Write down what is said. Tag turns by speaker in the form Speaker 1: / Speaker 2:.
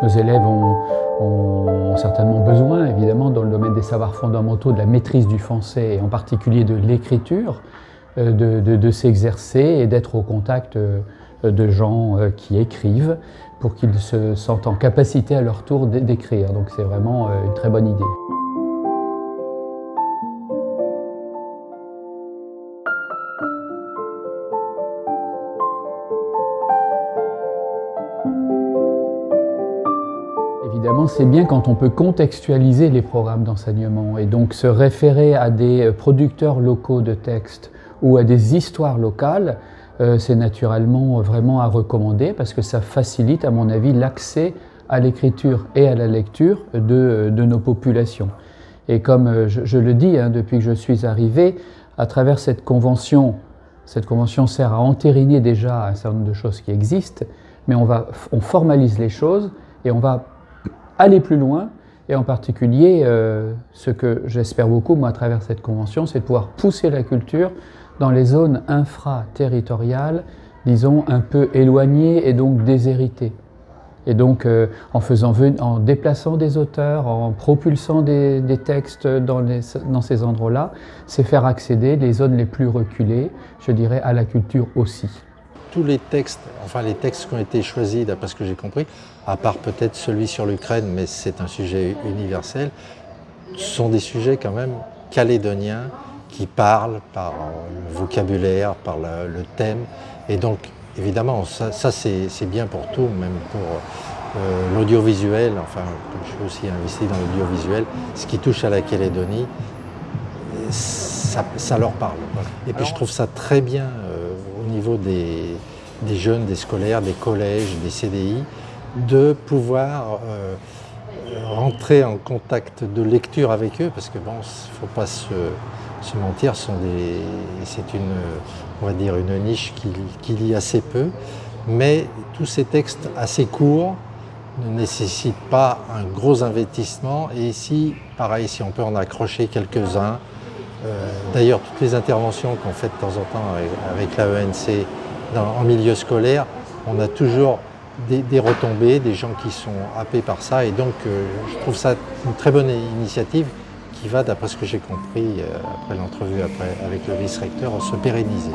Speaker 1: Nos élèves ont certainement besoin, évidemment, dans le domaine des savoirs fondamentaux, de la maîtrise du français et en particulier de l'écriture, de s'exercer et d'être au contact de gens qui écrivent pour qu'ils se sentent en capacité à leur tour d'écrire. Donc c'est vraiment une très bonne idée. Évidemment, c'est bien quand on peut contextualiser les programmes d'enseignement et donc se référer à des producteurs locaux de textes ou à des histoires locales. C'est naturellement vraiment à recommander parce que ça facilite, à mon avis, l'accès à l'écriture et à la lecture de nos populations. Et comme je le dis depuis que je suis arrivé, à travers cette convention sert à entériner déjà un certain nombre de choses qui existent, mais on formalise les choses et on va aller plus loin. Et en particulier, ce que j'espère beaucoup, moi, à travers cette convention, c'est de pouvoir pousser la culture dans les zones infra-territoriales, disons, un peu éloignées et donc déshéritées. Et donc, en déplaçant des auteurs, en propulsant des textes dans ces endroits-là, c'est faire accéder les zones les plus reculées, je dirais, à la culture aussi.
Speaker 2: Tous les textes, enfin les textes qui ont été choisis, d'après ce que j'ai compris, à part peut-être celui sur l'Ukraine, mais c'est un sujet universel, sont des sujets quand même calédoniens qui parlent par le vocabulaire, par le thème. Et donc, évidemment, ça c'est bien pour tout, même pour l'audiovisuel. Enfin, comme je suis aussi investi dans l'audiovisuel, ce qui touche à la Calédonie, ça leur parle. Et puis je trouve ça très bien au niveau des jeunes, des scolaires, des collèges, des CDI, de pouvoir rentrer en contact de lecture avec eux, parce que bon, il ne faut pas se mentir, c'est on va dire une niche qui lit assez peu, mais tous ces textes assez courts ne nécessitent pas un gros investissement. Et ici, pareil, si on peut en accrocher quelques-uns, d'ailleurs toutes les interventions qu'on fait de temps en temps avec l'AENC en milieu scolaire, on a toujours des retombées, des gens qui sont happés par ça, et donc je trouve ça une très bonne initiative qui va, d'après ce que j'ai compris après l'entrevue avec le vice-recteur, se pérenniser.